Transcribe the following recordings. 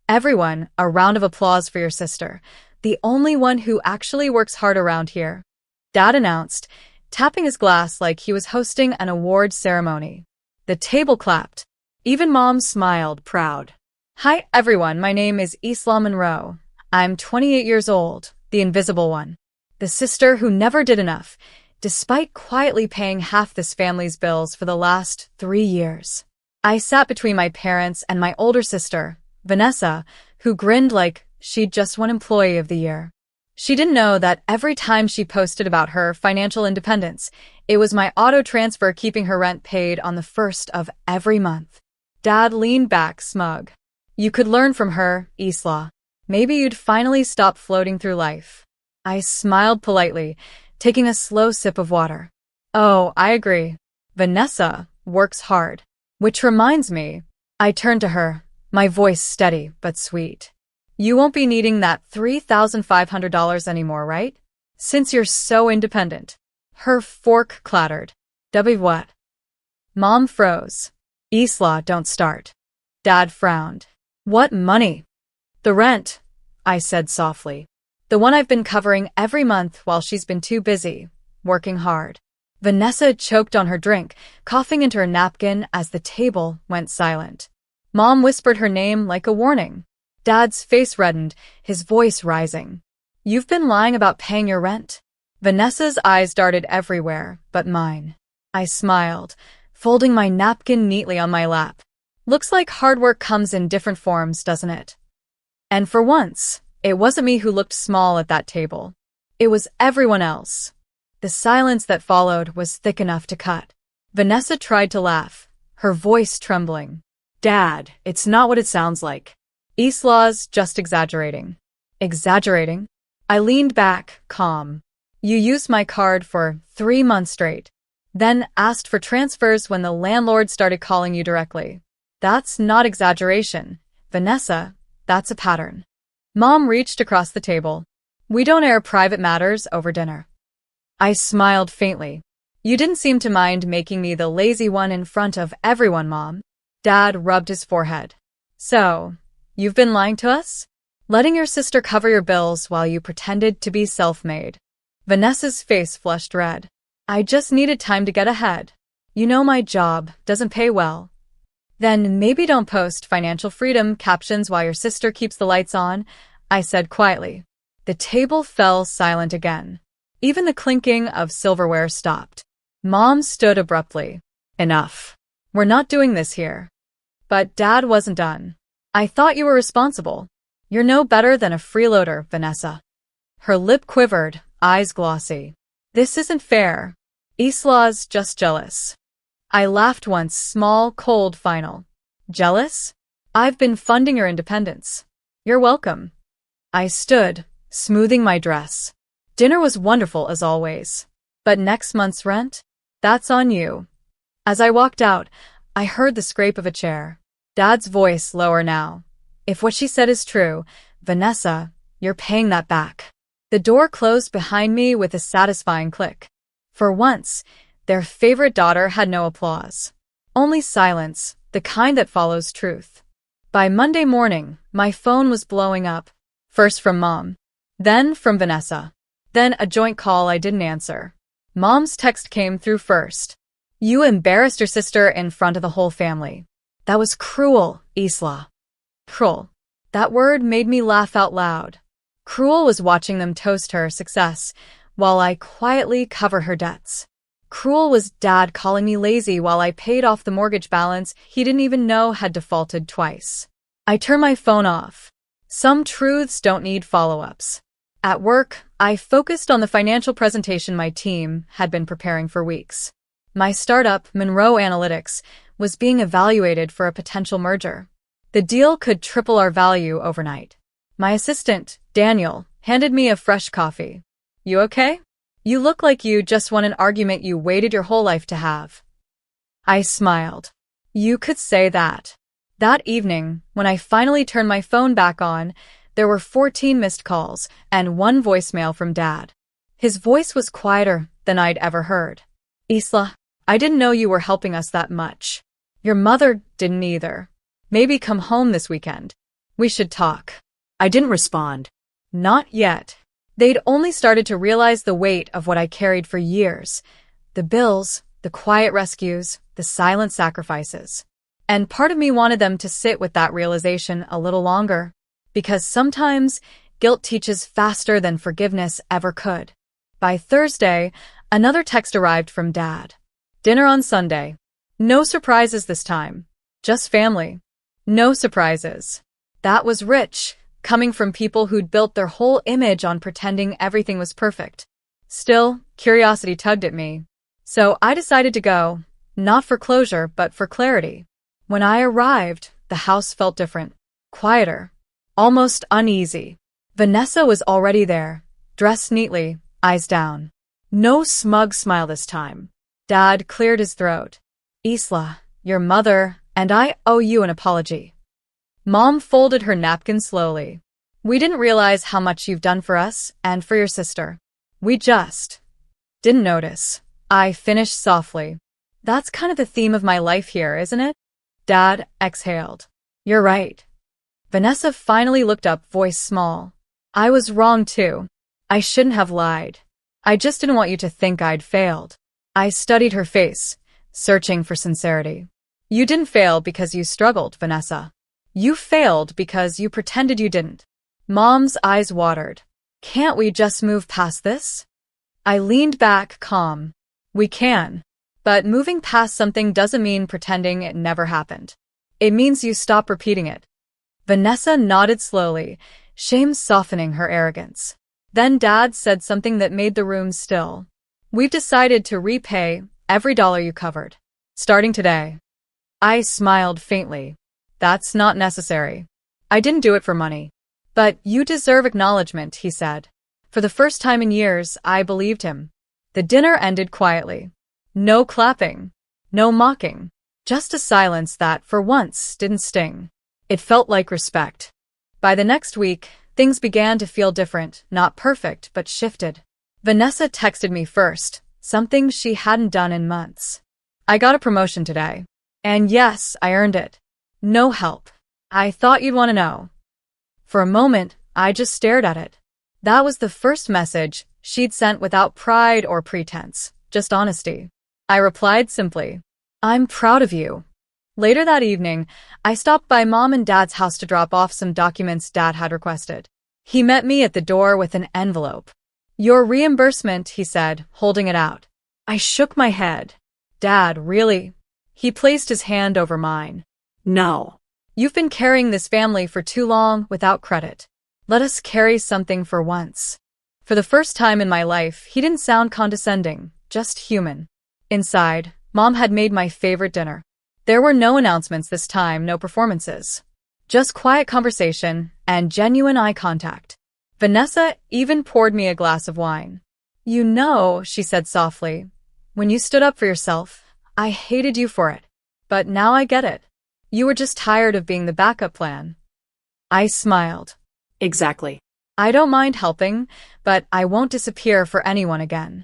Everyone, a round of applause for your sister. The only one who actually works hard around here. Dad announced, tapping his glass like he was hosting an award ceremony. The table clapped. Even Mom smiled, proud. Hi, everyone. My name is Isla Monroe. I'm 28 years old, the invisible one. The sister who never did enough, despite quietly paying half this family's bills for the last 3 years. I sat between my parents and my older sister, Vanessa, who grinned like she'd just won Employee of the Year. She didn't know that every time she posted about her financial independence, it was my auto transfer keeping her rent paid on the first of every month. Dad leaned back, smug. You could learn from her, Isla. Maybe you'd finally stop floating through life. I smiled politely, taking a slow sip of water. Oh, I agree. Vanessa works hard. Which reminds me, I turned to her, my voice steady but sweet. You won't be needing that $3,500 anymore, right? Since you're so independent. Her fork clattered. W what? Mom froze. Isla, don't start. Dad frowned. What money? The rent, I said softly. The one I've been covering every month while she's been too busy, working hard. Vanessa choked on her drink, coughing into her napkin as the table went silent. Mom whispered her name like a warning. Dad's face reddened, his voice rising. You've been lying about paying your rent? Vanessa's eyes darted everywhere, but mine. I smiled, folding my napkin neatly on my lap. Looks like hard work comes in different forms, doesn't it? And for once, it wasn't me who looked small at that table. It was everyone else. The silence that followed was thick enough to cut. Vanessa tried to laugh, her voice trembling. Dad, it's not what it sounds like. Isla's just exaggerating. Exaggerating? I leaned back, calm. You used my card for 3 months straight, then asked for transfers when the landlord started calling you directly. That's not exaggeration. Vanessa, that's a pattern. Mom reached across the table. We don't air private matters over dinner. I smiled faintly. You didn't seem to mind making me the lazy one in front of everyone, Mom. Dad rubbed his forehead. So, you've been lying to us? Letting your sister cover your bills while you pretended to be self-made. Vanessa's face flushed red. I just needed time to get ahead. You know my job doesn't pay well. Then maybe don't post financial freedom captions while your sister keeps the lights on, I said quietly. The table fell silent again. Even the clinking of silverware stopped. Mom stood abruptly. Enough. We're not doing this here. But Dad wasn't done. I thought you were responsible. You're no better than a freeloader, Vanessa. Her lip quivered, eyes glossy. This isn't fair. Isla's just jealous. I laughed once, small, cold final. Jealous? I've been funding your independence. You're welcome. I stood, smoothing my dress. Dinner was wonderful as always. But next month's rent? That's on you. As I walked out, I heard the scrape of a chair. Dad's voice lower now. If what she said is true, Vanessa, you're paying that back. The door closed behind me with a satisfying click. For once, their favorite daughter had no applause. Only silence, the kind that follows truth. By Monday morning, my phone was blowing up. First from Mom. Then from Vanessa. Then a joint call I didn't answer. Mom's text came through first. You embarrassed your sister in front of the whole family. That was cruel, Isla. Cruel. That word made me laugh out loud. Cruel was watching them toast her success, while I quietly cover her debts. Cruel was Dad calling me lazy while I paid off the mortgage balance he didn't even know had defaulted twice. I turned my phone off. Some truths don't need follow-ups. At work, I focused on the financial presentation my team had been preparing for weeks. My startup, Monroe Analytics, was being evaluated for a potential merger. The deal could triple our value overnight. My assistant, Daniel, handed me a fresh coffee. You okay? You look like you just won an argument you waited your whole life to have. I smiled. You could say that. That evening, when I finally turned my phone back on, there were 14 missed calls and 1 voicemail from Dad. His voice was quieter than I'd ever heard. Isla, I didn't know you were helping us that much. Your mother didn't either. Maybe come home this weekend. We should talk. I didn't respond. Not yet. They'd only started to realize the weight of what I carried for years. The bills, the quiet rescues, the silent sacrifices. And part of me wanted them to sit with that realization a little longer. Because sometimes guilt teaches faster than forgiveness ever could. By Thursday, another text arrived from Dad. Dinner on Sunday. No surprises this time. Just family. No surprises. That was rich, coming from people who'd built their whole image on pretending everything was perfect. Still, curiosity tugged at me. So I decided to go, not for closure, but for clarity. When I arrived, the house felt different. Quieter. Almost uneasy. Vanessa was already there, dressed neatly, eyes down. No smug smile this time. Dad cleared his throat. Isla, your mother, and I owe you an apology. Mom folded her napkin slowly. We didn't realize how much you've done for us and for your sister. We just didn't notice. I finished softly. That's kind of the theme of my life here, isn't it? Dad exhaled. You're right. Vanessa finally looked up, voice small. I was wrong too. I shouldn't have lied. I just didn't want you to think I'd failed. I studied her face, searching for sincerity. You didn't fail because you struggled, Vanessa. You failed because you pretended you didn't. Mom's eyes watered. Can't we just move past this? I leaned back, calm. We can. But moving past something doesn't mean pretending it never happened. It means you stop repeating it. Vanessa nodded slowly, shame softening her arrogance. Then Dad said something that made the room still. We've decided to repay every dollar you covered. Starting today. I smiled faintly. That's not necessary. I didn't do it for money. But you deserve acknowledgement, he said. For the first time in years, I believed him. The dinner ended quietly. No clapping. No mocking. Just a silence that, for once, didn't sting. It felt like respect. By the next week, things began to feel different, not perfect, but shifted. Vanessa texted me first, something she hadn't done in months. I got a promotion today. And yes, I earned it. No help. I thought you'd want to know. For a moment, I just stared at it. That was the first message she'd sent without pride or pretense, just honesty. I replied simply, I'm proud of you. Later that evening, I stopped by Mom and Dad's house to drop off some documents Dad had requested. He met me at the door with an envelope. Your reimbursement, he said, holding it out. I shook my head. Dad, really? He placed his hand over mine. No. You've been carrying this family for too long without credit. Let us carry something for once. For the first time in my life, he didn't sound condescending, just human. Inside, Mom had made my favorite dinner. There were no announcements this time, no performances. Just quiet conversation and genuine eye contact. Vanessa even poured me a glass of wine. You know, she said softly, when you stood up for yourself, I hated you for it. But now I get it. You were just tired of being the backup plan. I smiled. Exactly. I don't mind helping, but I won't disappear for anyone again.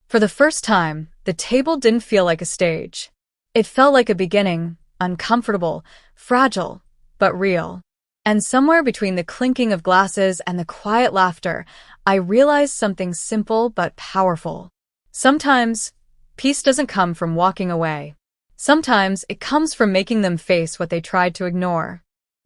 For the first time, the table didn't feel like a stage. It felt like a beginning, uncomfortable, fragile, but real. And somewhere between the clinking of glasses and the quiet laughter, I realized something simple but powerful. Sometimes, peace doesn't come from walking away. Sometimes it comes from making them face what they tried to ignore.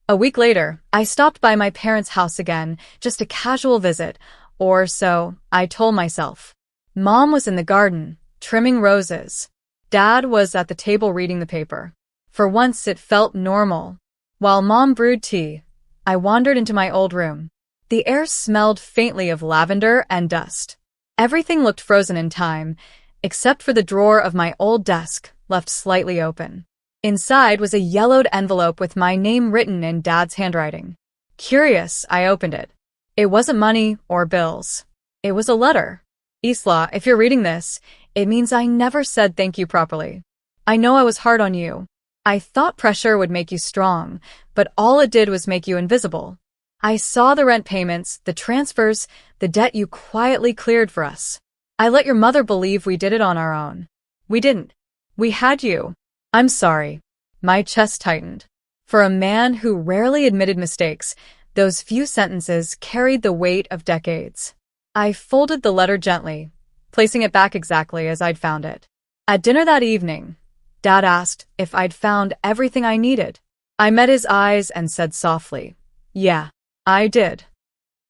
A week later, I stopped by my parents' house again, just a casual visit, or so I told myself. Mom was in the garden, trimming roses. Dad was at the table reading the paper. For once it felt normal. While Mom brewed tea, I wandered into my old room. The air smelled faintly of lavender and dust. Everything looked frozen in time, except for the drawer of my old desk, left slightly open. Inside was a yellowed envelope with my name written in Dad's handwriting. Curious, I opened it. It wasn't money or bills. It was a letter. Isla, if you're reading this, it means I never said thank you properly. I know I was hard on you. I thought pressure would make you strong, but all it did was make you invisible. I saw the rent payments, the transfers, the debt you quietly cleared for us. I let your mother believe we did it on our own. We didn't. We had you. I'm sorry. My chest tightened. For a man who rarely admitted mistakes, those few sentences carried the weight of decades. I folded the letter gently, placing it back exactly as I'd found it. At dinner that evening, Dad asked if I'd found everything I needed. I met his eyes and said softly, "Yeah, I did."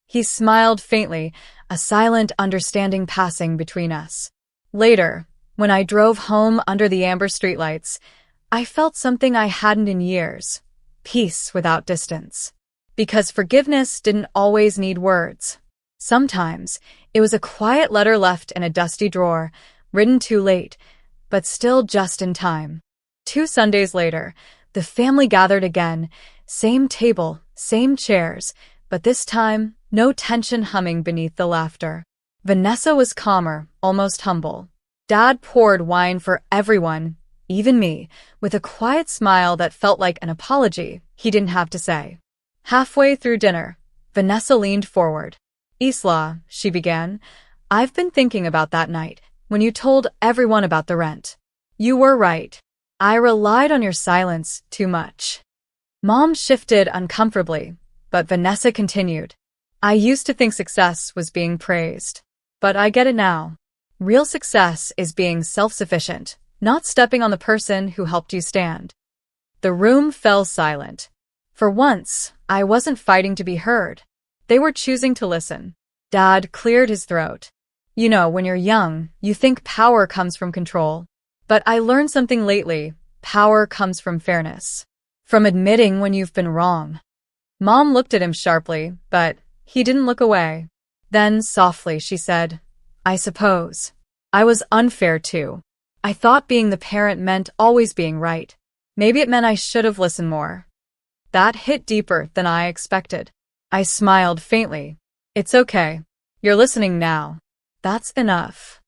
He smiled faintly, a silent understanding passing between us. Later, when I drove home under the amber streetlights, I felt something I hadn't in years: peace without distance. Because forgiveness didn't always need words. Sometimes, it was a quiet letter left in a dusty drawer, written too late, but still just in time. 2 Sundays later, the family gathered again, same table, same chairs, but this time, no tension humming beneath the laughter. Vanessa was calmer, almost humble. Dad poured wine for everyone, even me, with a quiet smile that felt like an apology he didn't have to say. Halfway through dinner, Vanessa leaned forward. "Isla," she began, "I've been thinking about that night, when you told everyone about the rent. You were right. I relied on your silence too much." Mom shifted uncomfortably, but Vanessa continued. "I used to think success was being praised. But I get it now. Real success is being self-sufficient, not stepping on the person who helped you stand." The room fell silent. For once, I wasn't fighting to be heard. They were choosing to listen. Dad cleared his throat. "You know, when you're young, you think power comes from control. But I learned something lately. Power comes from fairness. From admitting when you've been wrong." Mom looked at him sharply, but he didn't look away. Then, softly, she said, "I suppose I was unfair too. I thought being the parent meant always being right. Maybe it meant I should have listened more." That hit deeper than I expected. I smiled faintly. "It's okay. You're listening now. That's enough."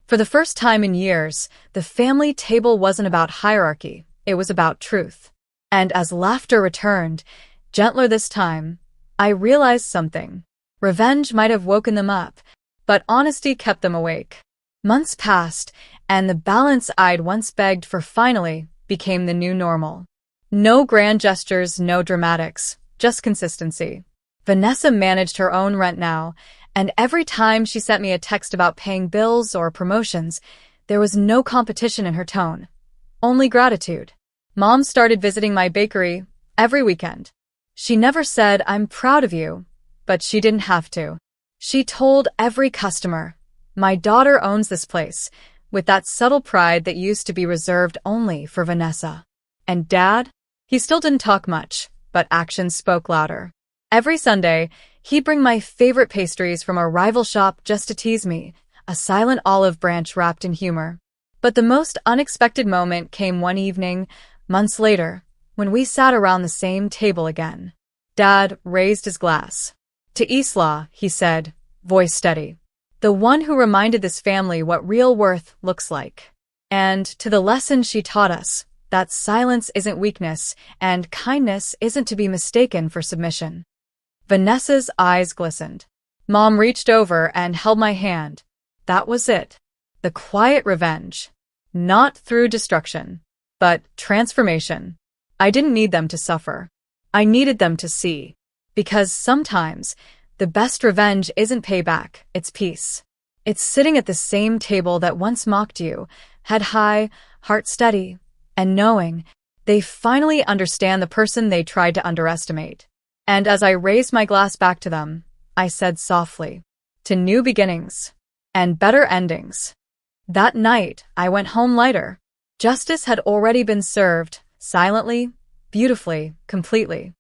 For the first time in years, the family table wasn't about hierarchy, it was about truth. And as laughter returned, gentler this time, I realized something. Revenge might have woken them up, but honesty kept them awake. Months passed, and the balance I'd once begged for finally became the new normal. No grand gestures, no dramatics, just consistency. Vanessa managed her own rent now, and every time she sent me a text about paying bills or promotions, there was no competition in her tone, only gratitude. Mom started visiting my bakery every weekend. She never said, "I'm proud of you," but she didn't have to. She told every customer, "My daughter owns this place," with that subtle pride that used to be reserved only for Vanessa. And Dad? He still didn't talk much, but actions spoke louder. Every Sunday, he'd bring my favorite pastries from a rival shop just to tease me, a silent olive branch wrapped in humor. But the most unexpected moment came one evening, months later, when we sat around the same table again. Dad raised his glass. "To Isla," he said, voice steady. "The one who reminded this family what real worth looks like. And to the lesson she taught us, that silence isn't weakness, and kindness isn't to be mistaken for submission." Vanessa's eyes glistened. Mom reached over and held my hand. That was it. The quiet revenge. Not through destruction, but transformation. I didn't need them to suffer. I needed them to see. Because sometimes, the best revenge isn't payback, it's peace. It's sitting at the same table that once mocked you, head high, heart steady, and knowing they finally understand the person they tried to underestimate. And as I raised my glass back to them, I said softly, "To new beginnings and better endings." That night, I went home lighter. Justice had already been served, silently, beautifully, completely.